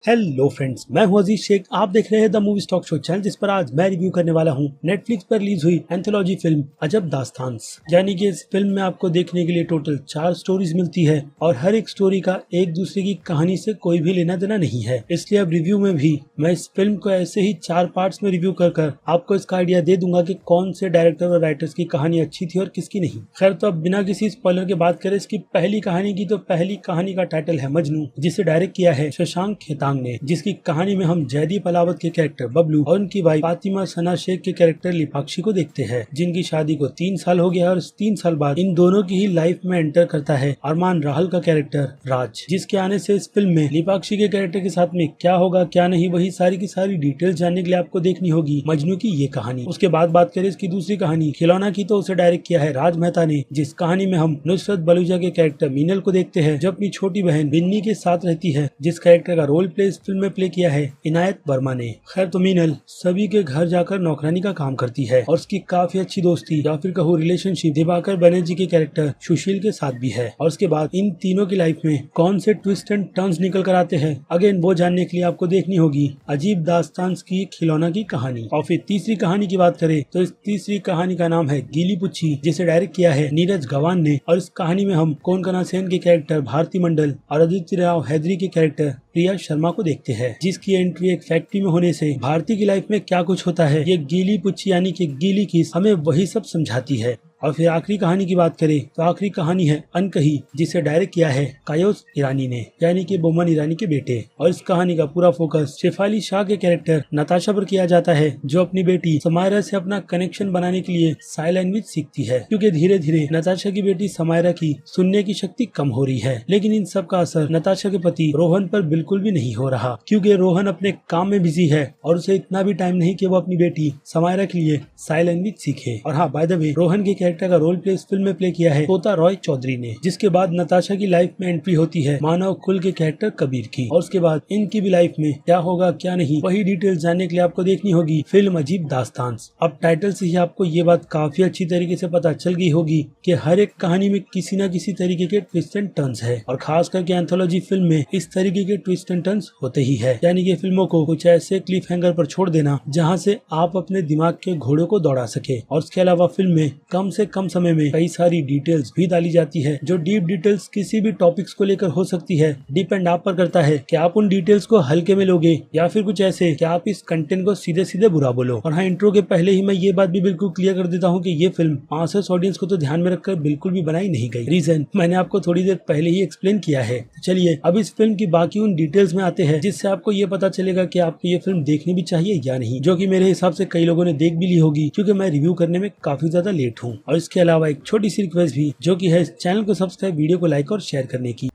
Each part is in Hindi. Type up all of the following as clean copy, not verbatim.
हेलो फ्रेंड्स, मैं हूं अजीज शेख। आप देख रहे हैं the movie stock show channel, जिस पर आज मैं रिव्यू करने वाला हूं नेटफ्लिक्स पर रिलीज हुई एंथोलॉजी फिल्म अजब दास्तान्स। यानी कि इस फिल्म में आपको देखने के लिए टोटल 4 स्टोरीज मिलती है और हर एक स्टोरी का एक दूसरे की कहानी से कोई भी लेना देना नहीं है। इसलिए अब रिव्यू में भी मैं इस फिल्म को ऐसे ही 4 पार्ट्स में रिव्यू कर आपको इसका आइडिया दे दूंगा कि कौन से डायरेक्टर और राइटर्स की कहानी अच्छी थी और किसकी नहीं। खैर, तो अब बिना किसी स्पॉइलर के बात करें इसकी पहली कहानी की, तो पहली कहानी का टाइटल है मजनू, जिसे डायरेक्ट किया है शशांक खेतान ने, जिसकी कहानी में हम जयदीप अलावत के कैरेक्टर बबलू और उनकी वाइफ फातिमा सना शेख के कैरेक्टर लिपाक्षी को देखते हैं, जिनकी शादी को 3 साल हो गया और इस 3 साल बाद इन दोनों की ही लाइफ में एंटर करता है अरमान राहल का कैरेक्टर राज, जिसके आने से इस फिल्म में लिपाक्षी के कैरेक्टर के साथ में क्या होगा क्या नहीं, वही सारी की सारी डिटेल्स जानने के लिए आपको देखनी होगी मजनू की ये कहानी। उसके बाद बात करें इसकी दूसरी कहानी खिलौना की, तो उसे डायरेक्ट किया है राज मेहता ने, जिस कहानी में हम नुसरत बलूजा के कैरेक्टर मीनल को देखते हैं, जो अपनी छोटी बहन बिन्नी के साथ रहती है, जिस कैरेक्टर का रोल प्ले इस फिल्म में प्ले किया है इनायत वर्मा ने। खैर, तो मीनल सभी के घर जाकर नौकरानी का काम करती है और उसकी काफी अच्छी दोस्ती या फिर कहो रिलेशनशिप दिवाकर बनर्जी के कैरेक्टर सुशील के साथ भी है। और उसके बाद इन तीनों की लाइफ में कौन से ट्विस्ट एंड टर्न्स निकल कर आते हैं, अगेन वो जानने के लिए आपको देखनी होगी अजीब दास्तान्स की खिलौना की कहानी। और फिर तीसरी कहानी की बात करें तो इस तीसरी कहानी का नाम है गीली पुच्छी, जिसे डायरेक्ट किया है नीरज गवान ने। और इस कहानी में हम कोनकना सेन के कैरेक्टर भारती मंडल और आदित्य राव हैदरी के कैरेक्टर प्रिया शर्मा को देखते हैं, जिसकी एंट्री एक फैक्ट्री में होने से भारती की लाइफ में क्या कुछ होता है, ये गीली पुच्छी यानी कि गीली किस हमें वही सब समझाती है। और फिर आखिरी कहानी की बात करें तो आखिरी कहानी है अनकही, जिसे डायरेक्ट किया है कायोस ईरानी ने, यानी कि बोमन ईरानी के बेटे। और इस कहानी का पूरा फोकस शेफाली शाह के कैरेक्टर नताशा पर किया जाता है, जो अपनी बेटी समायरा से अपना कनेक्शन बनाने के लिए साइन लैंग्वेज सीखती है, क्योंकि धीरे धीरे नताशा की बेटी समायरा की सुनने की शक्ति कम हो रही है। लेकिन इन सब का असर नताशा के पति रोहन पर बिल्कुल भी नहीं हो रहा, क्योंकि रोहन अपने काम में बिजी है और उसे इतना भी टाइम नहीं कि वो अपनी बेटी समायरा के लिए साइन लैंग्वेज सीखे। और हाँ, बाय द वे, रोहन के कैरेक्टर का रोल प्ले इस फिल्म में प्ले किया है तोता रॉय चौधरी ने, जिसके बाद नताशा की लाइफ में एंट्री होती है मानव कुल के कैरेक्टर कबीर की। और उसके बाद इनकी भी लाइफ में क्या होगा क्या नहीं, वही डिटेल्स जानने के लिए आपको देखनी होगी फिल्म अजीब दास्तान्स। अब टाइटल से ही आपको ये बात काफी अच्छी तरीके से पता चल गई होगी कि हर एक कहानी में किसी न किसी तरीके के ट्विस्ट एंड टर्न्स है, और खास करके एंथोलॉजी फिल्म में इस तरीके के ट्विस्ट एंड टर्न्स होते ही है। यानी कि फिल्मों को कुछ ऐसे क्लिफ हैंगर पर छोड़ देना जहाँ से आप अपने दिमाग के घोड़े को दौड़ा सके। और उसके अलावा फिल्म में कम से कम समय में कई सारी डिटेल्स भी डाली जाती है, जो डीप डिटेल्स किसी भी टॉपिक्स को लेकर हो सकती है। डिपेंड आप पर करता है कि आप उन डिटेल्स को हल्के में लोगे या फिर कुछ ऐसे कि आप इस कंटेंट को सीधे सीधे बुरा बोलो। और हाँ, इंट्रो के पहले ही मैं ये बात भी बिल्कुल क्लियर कर देता हूँ कि ये फिल्म मास ऑडियंस को तो ध्यान में रखकर बिल्कुल भी बनाई नहीं गई। रीजन मैंने आपको थोड़ी देर पहले ही एक्सप्लेन किया है। चलिए अब इस फिल्म की बाकी उन डिटेल्स में आते हैं, जिससे आपको ये पता चलेगा कि आपको ये फिल्म देखनी भी चाहिए या नहीं, जो कि मेरे हिसाब से कई लोगों ने देख भी ली होगी, क्योंकि मैं रिव्यू करने में काफी ज्यादा लेट हूँ। और इसके अलावा एक छोटी सी रिक्वेस्ट भी, जो कि है चैनल को सब्सक्राइब, वीडियो को लाइक और शेयर करने की।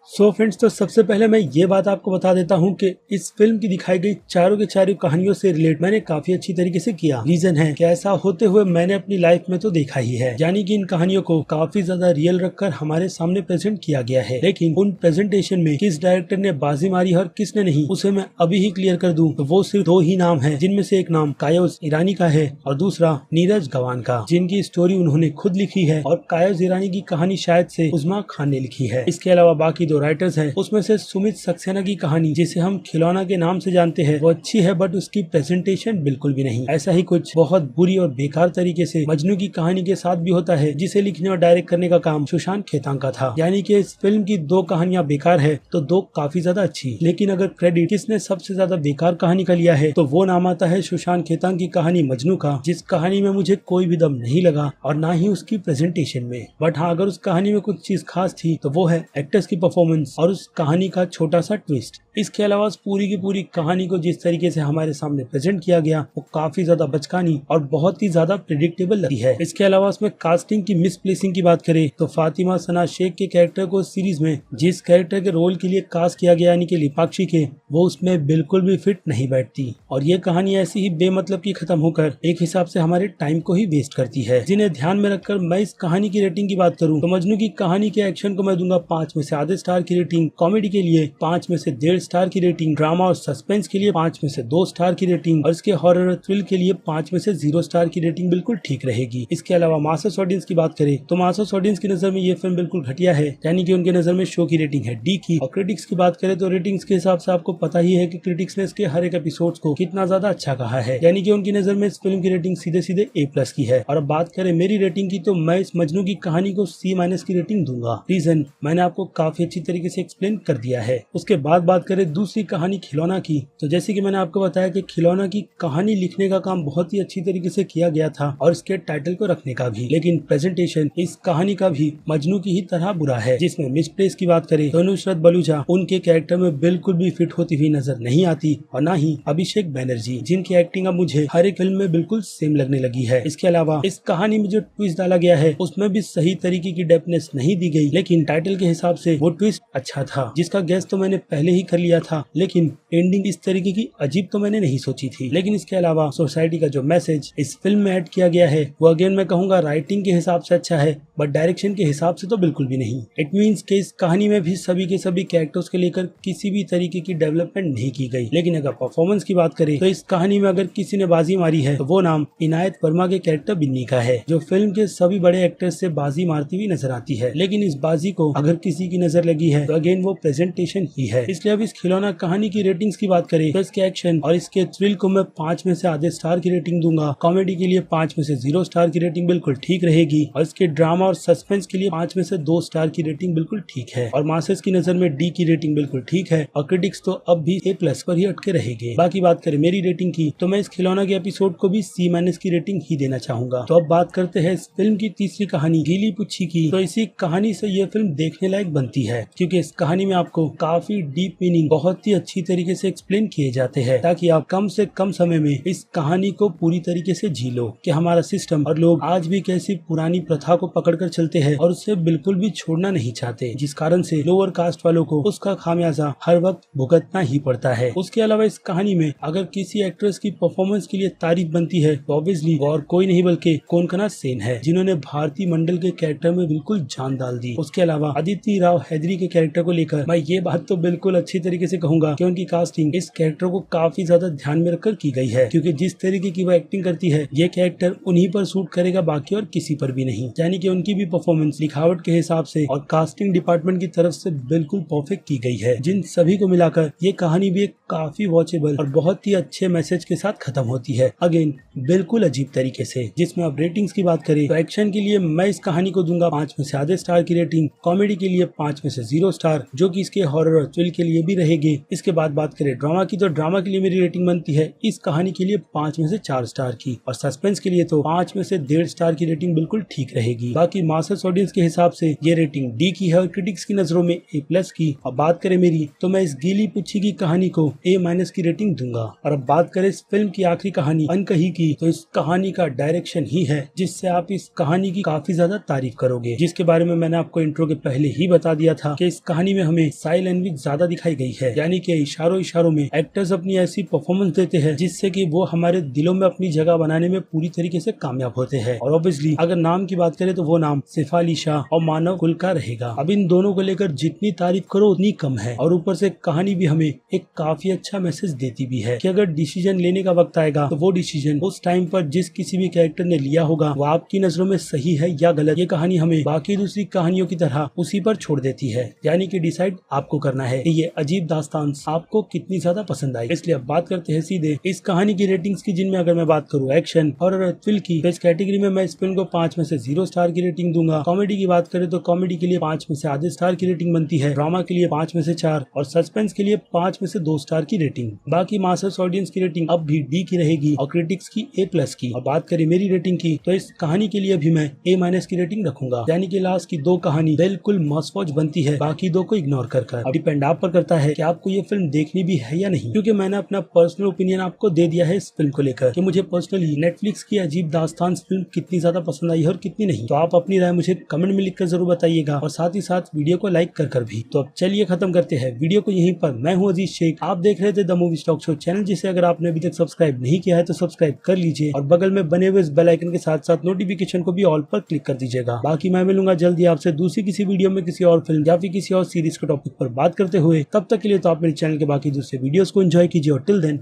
सो फ्रेंड्स, तो सबसे पहले मैं ये बात आपको बता देता हूँ कि इस फिल्म की दिखाई गई चारों के चारों कहानियों से रिलेट मैंने काफी अच्छी तरीके से किया। रीजन है कि ऐसा होते हुए मैंने अपनी लाइफ में तो देखा ही है, यानी कि इन कहानियों को काफी ज्यादा रियल रखकर हमारे सामने प्रेजेंट किया गया है। लेकिन उन प्रेजेंटेशन में किस डायरेक्टर ने बाजी मारी और किसने नहीं, उसे मैं अभी ही क्लियर कर दूं तो वो सिर्फ 2 ही नाम है, जिनमें से एक नाम कायोस ईरानी का है और दूसरा नीरज गवान का, जिनकी स्टोरी उन्होंने खुद लिखी है। और कायोस ईरानी की कहानी शायद से उस्मा खान ने लिखी है। इसके अलावा बाकी 2 राइटर्स हैं, उसमें से सुमित सक्सेना की कहानी, जिसे हम खिलौना के नाम से जानते हैं, वो अच्छी है, बट उसकी प्रेजेंटेशन बिल्कुल भी नहीं। ऐसा ही कुछ बहुत बुरी और बेकार तरीके से मजनू की कहानी के साथ भी होता है, जिसे लिखने और डायरेक्ट करने का काम शशांक खेतान का था। यानी कि इस फिल्म की 2 कहानियां बेकार है तो 2 काफी ज्यादा अच्छी। लेकिन अगर क्रेडिट किसने सबसे ज्यादा बेकार कहानी का लिया है तो वो नाम आता है शशांक खेतान की कहानी मजनू का, जिस कहानी में मुझे कोई भी दम नहीं लगा और ना ही उसकी प्रेजेंटेशन में। बट हाँ, अगर उस कहानी में कुछ चीज खास थी तो वो है एक्टर्स की परफॉर्मेंस और उस कहानी का छोटा सा ट्विस्ट। इसके अलावा पूरी की पूरी कहानी को जिस तरीके से हमारे सामने प्रेजेंट किया गया वो काफी ज्यादा बचकानी और बहुत ही ज्यादा प्रेडिक्टेबल लगी है। इसके अलावा उसमें कास्टिंग की मिसप्लेसिंग की बात करें तो फातिमा सना शेख के कैरेक्टर को सीरीज में जिस कैरेक्टर के रोल के लिए कास्ट किया गया, यानी कि लिपाक्षी के, वो उसमें बिल्कुल भी फिट नहीं बैठती। और ये कहानी ऐसी ही बेमतलब की खत्म होकर एक हिसाब से हमारे टाइम को ही वेस्ट करती है। जिन्हें ध्यान में रखकर मैं इस कहानी की रेटिंग की बात करूँ तो मजनू की कहानी के एक्शन को मैं दूंगा 5 में से आधे स्टार की रेटिंग, कॉमेडी के लिए 5 में से 1.5 स्टार की रेटिंग, ड्रामा और सस्पेंस के लिए 5 में से 2 स्टार की रेटिंग और इसके हॉरर और थ्रिल के लिए 5 में से 0 स्टार की रेटिंग बिल्कुल ठीक रहेगी। इसके अलावा मासस ऑडियंस की बात करें तो मासस ऑडियंस की नजर में ये फिल्म बिल्कुल घटिया है, यानी कि उनके नजर में शो की रेटिंग है डी की। और क्रिटिक्स की बात करें तो रेटिंग्स के हिसाब से आपको पता ही है कि क्रिटिक्स ने इसके हर एक एपिसोड्स को कितना ज्यादा अच्छा कहा है, यानी कि उनकी नजर में इस फिल्म की रेटिंग सीधे सीधे A+ की है। और अब बात करें मेरी रेटिंग की तो मैं इस मजनू की कहानी को C- की रेटिंग दूंगा। रीजन मैंने आपको काफी अच्छी तरीके से एक्सप्लेन कर दिया है। उसके बाद बात करें दूसरी कहानी खिलौना की, तो जैसे कि मैंने आपको बताया कि खिलौना की कहानी लिखने का काम बहुत ही अच्छी तरीके से किया गया था और इसके टाइटल को रखने का भी, लेकिन प्रेजेंटेशन इस कहानी का भी मजनू की ही तरह बुरा है। जिसमें मिसप्लेस की बात करें तो नुसरत बलूचा उनके कैरेक्टर में बिल्कुल भी फिट होती हुई नजर नहीं आती और न ही अभिषेक बैनर्जी, जिनकी एक्टिंग अब मुझे हर एक फिल्म में बिल्कुल सेम लगने लगी है। इसके अलावा इस कहानी में जो ट्विस्ट डाला गया है उसमें भी सही तरीके की डेप्थनेस नहीं दी गई, लेकिन टाइटल के हिसाब से वो ट्विस्ट अच्छा था, जिसका गेस तो मैंने पहले ही कर लिया था, लेकिन एंडिंग इस तरीके की अजीब तो मैंने नहीं सोची थी। लेकिन इसके अलावा सोसाइटी का जो मैसेज इस फिल्म में ऐड किया गया है वो अगेन मैं कहूंगा राइटिंग के हिसाब से अच्छा है, बट डायरेक्शन के हिसाब से तो बिल्कुल भी नहीं। इट मीन्स कि इस कहानी में भी सभी के सभी कैरेक्टर्स के लेकर किसी भी तरीके की डेवलपमेंट नहीं की गई। लेकिन अगर परफॉर्मेंस की बात करें तो इस कहानी में अगर किसी ने बाजी मारी है तो वो नाम इनायत वर्मा के कैरेक्टर बिन्नी का है, जो फिल्म के सभी बड़े एक्टर्स से बाजी मारती हुई नजर आती है। लेकिन इस बाजी को अगर किसी की नजर लगी है तो अगेन वो प्रेजेंटेशन ही है। इसलिए अब इस खिलौना कहानी की रेटिंग्स की बात करें तो इसके एक्शन और इसके थ्रिल को मैं 5 में से आधे स्टार की रेटिंग दूंगा। कॉमेडी के लिए 5 में से 0 स्टार की रेटिंग बिल्कुल ठीक रहेगी और इसके ड्रामा और सस्पेंस के लिए 5 में से 2 स्टार की रेटिंग बिल्कुल ठीक है और मासेस की नजर में डी की रेटिंग बिल्कुल ठीक है और क्रिटिक्स तो अब भी A+ पर ही अटके रहेंगे। बाकी बात करें मेरी रेटिंग की तो मैं इस खिलौना के एपिसोड को भी C- की रेटिंग ही देना चाहूंगा। तो अब बात करते हैं इस फिल्म की तीसरी कहानी गीली पुच्छी की। तो इसी कहानी से यह फिल्म देखने लायक बनती है, क्योंकि इस कहानी में आपको काफी डीप मीनिंग बहुत ही अच्छी तरीके से एक्सप्लेन किए जाते हैं, ताकि आप कम से कम समय में इस कहानी को पूरी तरीके से जी लो कि हमारा सिस्टम और लोग आज भी कैसी पुरानी प्रथा को पकड़कर चलते हैं और उससे बिल्कुल भी छोड़ना नहीं चाहते, जिस कारण से लोअर कास्ट वालों को उसका खामियाजा हर वक्त भुगतना ही पड़ता है। उसके अलावा इस कहानी में अगर किसी एक्ट्रेस की परफॉर्मेंस के लिए तारीफ बनती है तो ऑब्वियसली वो और कोई नहीं बल्कि कोनकना सेन है, जिन्होंने भारती मंडल के कैरेक्टर में बिल्कुल जान डाल दी। उसके अलावा अदिति राव हैदरी के कैरेक्टर को लेकर मैं ये बात तो बिल्कुल अच्छी तरीके से कहूंगा कि उनकी कास्टिंग इस कैरेक्टर को काफी ज्यादा ध्यान में रखकर की गई है, क्योंकि जिस तरीके की वो एक्टिंग करती है ये कैरेक्टर उन्हीं पर सूट करेगा, बाकी और किसी पर भी नहीं। यानी कि उनकी भी परफॉर्मेंस लिखावट के हिसाब से और कास्टिंग डिपार्टमेंट की तरफ से बिल्कुल परफेक्ट की गई है। जिन सभी को मिलाकर ये कहानी भी एक काफी वॉचेबल और बहुत ही अच्छे मैसेज के साथ खत्म होती है, अगेन बिल्कुल अजीब तरीके से। जिसमें अब रेटिंग्स की बात करें तो एक्शन के लिए मैं इस कहानी को दूंगा 5 में से आधे स्टार की रेटिंग, कॉमेडी के लिए 5 में से 0 स्टार, जो कि इसके हॉरर और थ्रिल के लिए भी रहेगी। इसके बाद बात करें ड्रामा की तो ड्रामा के लिए मेरी रेटिंग बनती है इस कहानी के लिए 5 में से 4 स्टार की, और सस्पेंस के लिए तो 5 में से 1.5 स्टार की रेटिंग बिल्कुल ठीक रहेगी। बाकी मास्टर्स ऑडियंस के हिसाब से ये रेटिंग डी की है और क्रिटिक्स की नजरों में A+ की। अब बात करें मेरी तो मैं इस गीली पुच्छी की कहानी को A- की रेटिंग दूंगा। और अब बात करें इस फिल्म की आखिरी कहानी अनकही की, तो इस कहानी का डायरेक्शन ही है जिससे आप इस कहानी की काफी ज्यादा तारीफ करोगे, जिसके बारे में मैंने आपको इंट्रो के पहले ही बता दिया था कि इस कहानी में हमें साइन लैंग्वेज ज्यादा दिखाई गई है, यानी कि इशारों में एक्टर्स अपनी ऐसी परफॉर्मेंस देते हैं जिससे कि वो हमारे दिलों में अपनी जगह बनाने में पूरी तरीके से कामयाब होते हैं। और ऑब्वियसली अगर नाम की बात करें तो वो नाम सिफाली शाह और मानव कुल का रहेगा। अब इन दोनों को लेकर जितनी तारीफ करो उतनी कम है, और ऊपर से कहानी भी हमें एक काफी अच्छा मैसेज देती भी है कि अगर डिसीजन लेने का वक्त आएगा तो वो डिसीजन उस टाइम पर जिस किसी भी कैरेक्टर ने लिया होगा वो आपकी नजरों में सही है या गलत, ये कहानी हमें बाकी दूसरी कहानियों की तरह उसी पर छोड़ देती है। यानी कि डिसाइड आपको करना है कि ये अजीब दास्तान आपको कितनी ज्यादा पसंद आई। इसलिए अब बात करते हैं सीधे इस कहानी की रेटिंग्स की, जिनमें अगर मैं बात करूँ एक्शन और थ्रिल की तो इस कैटेगरी में मैं इस फिल्म को 5 में से 0 स्टार की रेटिंग दूंगा। कॉमेडी की बात करें तो कॉमेडी के लिए 5 में से आधे स्टार की रेटिंग बनती है, ड्रामा के लिए 5 में से 4 और सस्पेंस के लिए 5 में से 2 स्टार की रेटिंग। बाकी मास्टर्स ऑडियंस की रेटिंग अब भी डी की रहेगी और क्रिटिक्स की A+ की। और बात करें मेरी रेटिंग की तो इस कहानी के लिए भी मैं A- की रेटिंग रखूंगा, यानी कि लास्ट की 2 कहानी बिल्कुल मस्ट वॉच बनती है, बाकी 2 को इग्नोर कर। अब डिपेंड आप पर करता है कि आपको ये फिल्म देखनी भी है या नहीं, क्योंकि मैंने अपना पर्सनल ओपिनियन आपको दे दिया है इस फिल्म को लेकर कि मुझे पर्सनली नेटफ्लिक्स की अजीब दास्तान फिल्म कितनी ज्यादा पसंद आई है और कितनी नहीं। तो आप अपनी राय मुझे कमेंट में लिखकर जरूर बताइएगा और साथ ही साथ वीडियो को लाइक कर भी। तो अब चलिए खत्म करते हैं वीडियो को यहीं पर। मैं हूं अजीज शेख, आप देख रहे थे the movie stock show channel, जिसे अगर आपने अभी तक सब्सक्राइब नहीं किया है तो सब्सक्राइब कर लीजिए और बगल में बने हुए इस बेल आइकन के साथ साथ नोटिफिकेशन को भी ऑल पर क्लिक कर दीजिएगा। बाकी मैं मिलूंगा जल्दी आपसे दूसरी किसी वीडियो में किसी और फिल्म या फिर किसी और सीरीज के टॉपिक पर बात करते हुए। तब तक के लिए तो आप मेरे चैनल के बाकी दूसरे वीडियोस को एंजॉय कीजिए और टिल देन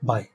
बाय।